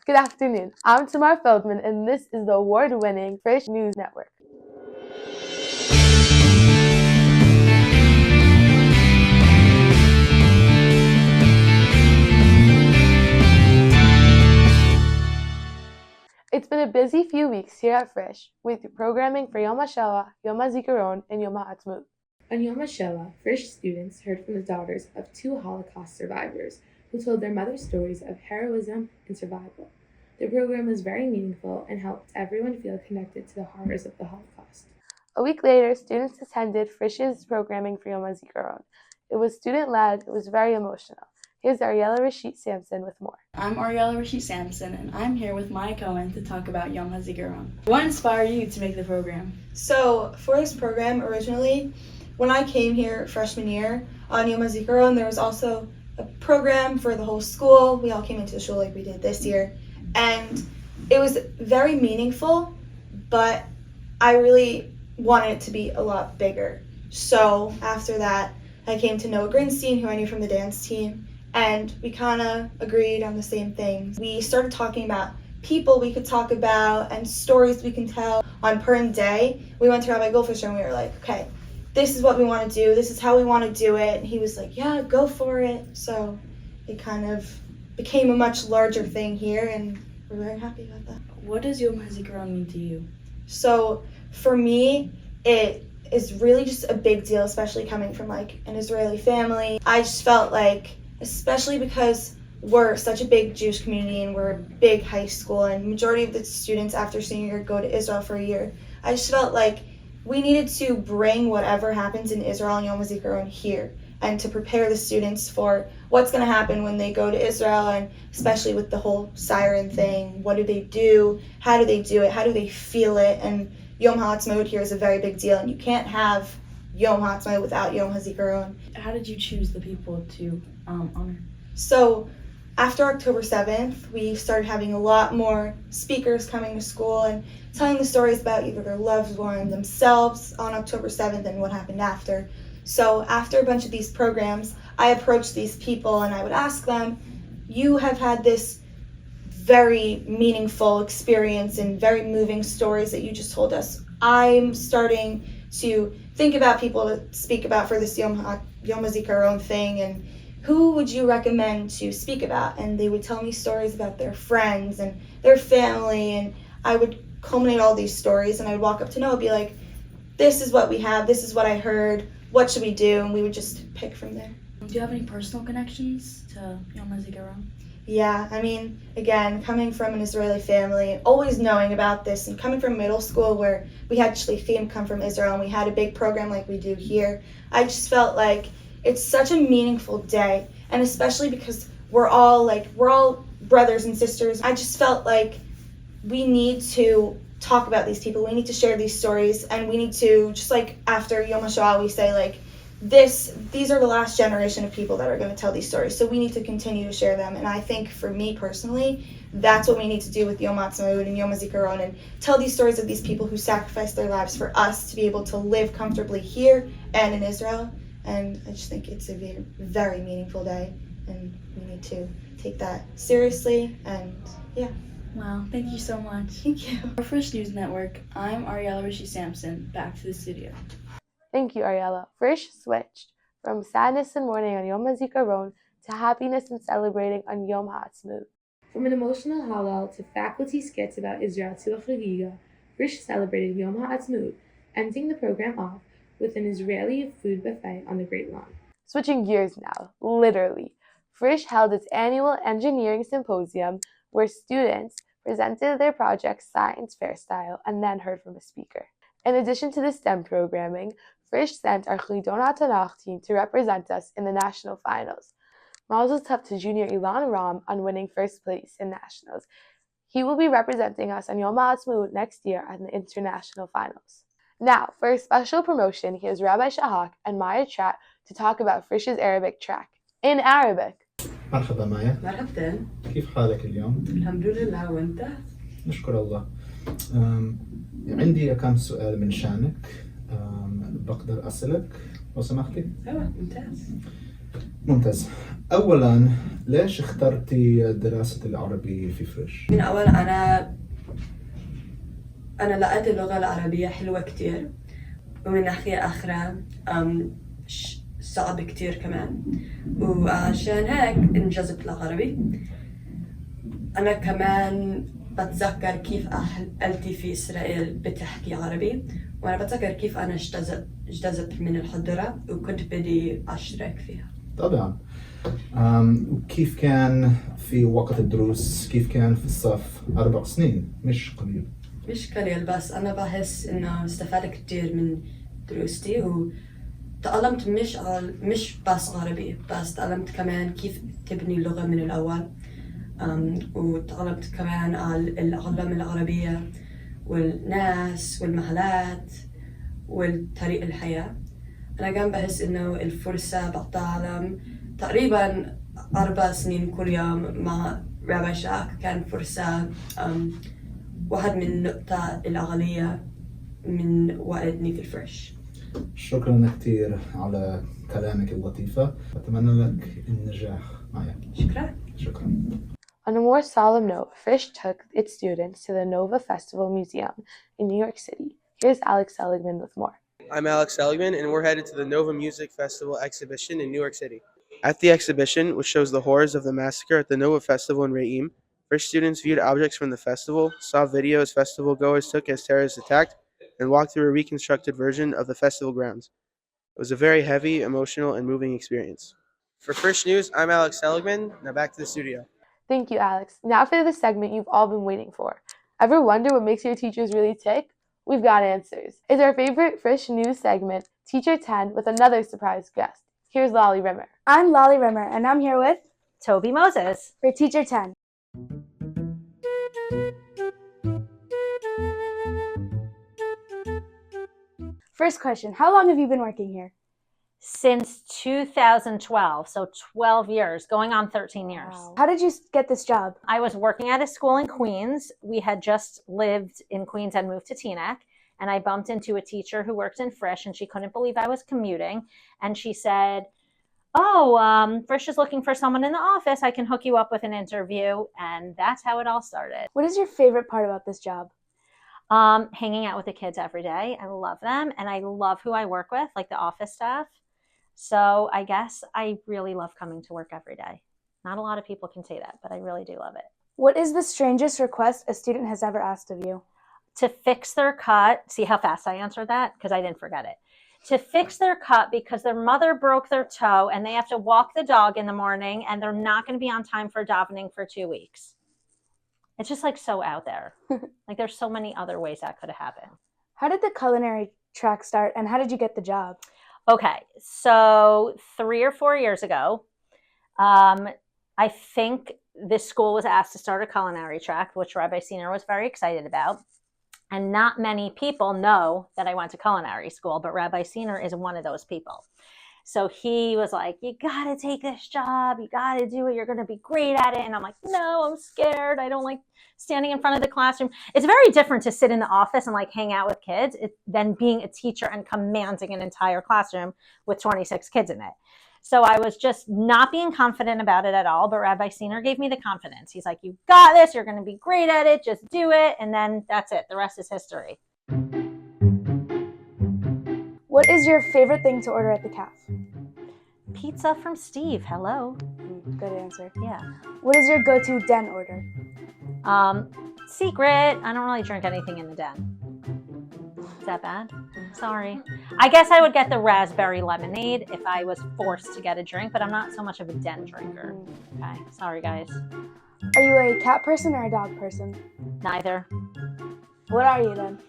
Good afternoon. I'm Tamar Feldman, and this is the award-winning Frisch News Network. It's been a busy few weeks here at Frisch with programming for Yom HaShoah, Yom Hazikaron, and Yom HaAtzmaut. On Yom HaShoah, Frisch students heard from the daughters of 2 Holocaust survivors who told their mother's stories of heroism and survival. The program was very meaningful and helped everyone feel connected to the horrors of the Holocaust. A week later, students attended Frisch's programming for Yom Hazikaron. It was student-led. It was very emotional. Here's Ariela Reshit-Sampson with more. I'm Ariela Reshit-Sampson, and I'm here with my Holand to talk about Yom Hazikaron. What inspired you to make the program? So, for this program, originally, when I came here freshman year on Yom Hazikaron, there was also a program for the whole school. We all came into the shul like we did this year, and it was very meaningful, but I really wanted it to be a lot bigger. So, after that, I came to Akiva Greenstein, who I knew from the dance team, and we kind of agreed on the same things. We started talking about people we could talk about and stories we can tell. On Purim Day, we went to Rabbi and we were like, okay, this is what we want to do. This is how we want to do it. And he was like, yeah, go for it. So it kind of became a much larger thing here, and we're very happy about that. What does Yom Hazikaron mean to you? So for me, it is really just a big deal, especially coming from like an Israeli family. I just felt like, especially because we're such a big Jewish community and we're a big high school and majority of the students after senior year go to Israel for a year, I just felt like we needed to bring whatever happens in Israel and Yom Hazikaron here and to prepare the students for what's going to happen when they go to Israel, and especially with the whole siren thing. What do they do? How do they do it? How do they feel it? And Yom HaAtzmaut here is a very big deal, and you can't have Yom HaAtzmaut without Yom Hazikaron. How did you choose the people to honor? So after October 7th, we started having a lot more speakers coming to school and telling the stories about either their loved one, themselves on October 7th, and what happened after. So after a bunch of these programs, I approached these people and I would ask them, you have had this very meaningful experience and very moving stories that you just told us. I'm starting to think about people to speak about for this Yom HaZikaron thing, and who would you recommend to speak about? And they would tell me stories about their friends and their family, and I would culminate all these stories, and I would walk up to Noah and be like, this is what we have, this is what I heard, what should we do? And we would just pick from there. Do you have any personal connections to Yom Hazikaron? Yeah, I mean, again, coming from an Israeli family and always knowing about this, and coming from middle school where we had shlichim come from Israel and we had a big program like we do here, I just felt like it's such a meaningful day, and especially because we're all brothers and sisters. I just felt like we need to talk about these people, we need to share these stories, and we need to, just like after Yom HaShoah, we say like, these are the last generation of people that are going to tell these stories, so we need to continue to share them. And I think for me personally, that's what we need to do with Yom HaAtzmaut and Yom Hazikaron, and tell these stories of these people who sacrificed their lives for us to be able to live comfortably here and in Israel. And I just think it's a very, very meaningful day, and we need to take that seriously, and yeah. Wow, thank you so much. Thank you. For Frisch News Network, I'm Ariela Reshit-Sampson, back to the studio. Thank you, Ariela. Frisch switched from sadness and mourning on Yom Hazikaron to happiness and celebrating on Yom HaAtzmaut. From an emotional hallel to faculty skits about Israel to a chagiga, Frisch celebrated Yom HaAtzmaut, ending the program off with an Israeli food buffet on the Great Lawn. Switching gears now, literally, Frisch held its annual engineering symposium where students presented their projects science fair style and then heard from a speaker. In addition to the STEM programming, Frisch sent our Chidon HaTanach team to represent us in the national finals. Mazel tov to junior Ilan Ram on winning first place in nationals. He will be representing us on Yom HaAtzmaut next year at the international finals. Now, for a special promotion, here's Rabbi Shahak and Maya Trat to talk about Frisch's Arabic track. In Arabic. مرحبا مايا. مرحبتين. كيف حالك اليوم؟ الحمد لله، وانت؟ نشكر الله. عندي كم سؤال من شأنك. بقدر أسألك لو سمحتي؟ ايوه، ممتاز. ممتاز. أولا ليش اخترتي دراسة العربي في فريش؟ من أول أنا لقيت اللغة العربية حلوة كتير، ومن ناحية أخرى صعب كتير كمان، وعشان هيك انجذبت للعربي. أنا كمان بتذكر كيف أهلتي في إسرائيل بتحكي عربي، وأنا بتذكر كيف أنا اجتذبت من الحضارة وكنت بدي أشترك فيها. طبعا. وكيف كان في وقت الدروس؟ كيف كان في الصف 4 سنين؟ مش قليل. مش قليل، بس أنا بحس إنه استفدت كتير من دروستي، وتعلمت مش بس عربي، بس تعلمت كمان كيف تبني اللغة من الأول، وتعلمت كمان على العلم العربية والناس والمحلات والطريق الحياة. أنا كمان بحس إنه الفرصة بتعلم تقريبا 4 سنين كل يوم مع رابي شاك كان فرصة واحد من النقطة العالية من وقتني في الفريش. شكرا كثير على كلامك اللطيفة. أتمنى لك النجاح معي. شكرا. On a more solemn note, Frisch took its students to the Nova Festival Museum in New York City. Here's Alex Seligman with more. I'm Alex Seligman, and we're headed to the Nova Music Festival exhibition in New York City. At the exhibition, which shows the horrors of the massacre at the Nova Festival in Re'im, Frisch students viewed objects from the festival, saw videos festival goers took as terrorists attacked, and walked through a reconstructed version of the festival grounds. It was a very heavy, emotional, and moving experience. For Frisch News, I'm Alex Seligman. Now back to the studio. Thank you, Alex. Now for the segment you've all been waiting for. Ever wonder what makes your teachers really tick? We've got answers. It's our favorite Frisch News segment, Teacher 10, with another surprise guest. Here's Lali Rimmer. I'm Lali Rimmer, and I'm here with Toby Moses for Teacher 10. First question, how long have you been working here? Since 2012, so 12 years, going on 13 years. Wow. How did you get this job? I was working at a school in Queens. We had just lived in Queens and moved to Teaneck, and I bumped into a teacher who worked in Frisch, and she couldn't believe I was commuting, and she said, Frisch is looking for someone in the office. I can hook you up with an interview, and that's how it all started. What is your favorite part about this job? Hanging out with the kids every day. I love them, and I love who I work with, like the office staff. So I guess I really love coming to work every day. Not a lot of people can say that, but I really do love it. What is the strangest request a student has ever asked of you? To fix their cut. See how fast I answered that? Because I didn't forget it. To fix their cut because their mother broke their toe and they have to walk the dog in the morning and they're not going to be on time for davening for 2 weeks. It's just like so out there. Like there's so many other ways that could have happened. How did the culinary track start and how did you get the job? Okay, so 3 or 4 years ago, I think this school was asked to start a culinary track, which Rabbi Senior was very excited about. And not many people know that I went to culinary school, but Rabbi Senior is one of those people. So he was like, you got to take this job. You got to do it. You're going to be great at it. And I'm like, no, I'm scared. I don't like standing in front of the classroom. It's very different to sit in the office and like hang out with kids than being a teacher and commanding an entire classroom with 26 kids in it. So I was just not being confident about it at all. But Rabbi Senior gave me the confidence. He's like, you got this. You're going to be great at it. Just do it. And then that's it. The rest is history. What is your favorite thing to order at the caf? Pizza from Steve. Hello. Good answer. Yeah. What is your go-to den order? Secret. I don't really drink anything in the den. Is that bad? Sorry. I guess I would get the raspberry lemonade if I was forced to get a drink, but I'm not so much of a den drinker. Okay. Sorry, guys. Are you a cat person or a dog person? Neither. What are you then?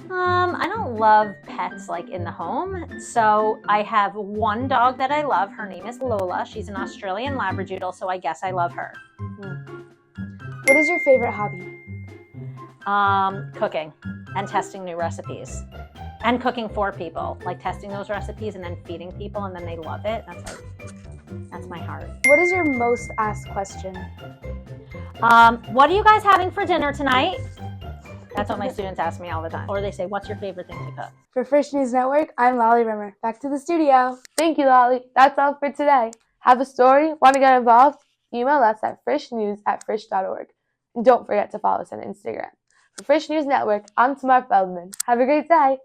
I don't love pets like in the home. So I have one dog that I love. Her name is Lola. She's an Australian Labradoodle, so I guess I love her. What is your favorite hobby? Cooking and testing new recipes. And cooking for people, like testing those recipes and then feeding people and then they love it. That's my heart. What is your most asked question? What are you guys having for dinner tonight? That's what my students ask me all the time. Or they say, what's your favorite thing to cook? For Frisch News Network, I'm Lali Rimmer. Back to the studio. Thank you, Lali. That's all for today. Have a story? Want to get involved? Email us at frishnews@frisch.org. And don't forget to follow us on Instagram. For Frisch News Network, I'm Tamar Feldman. Have a great day.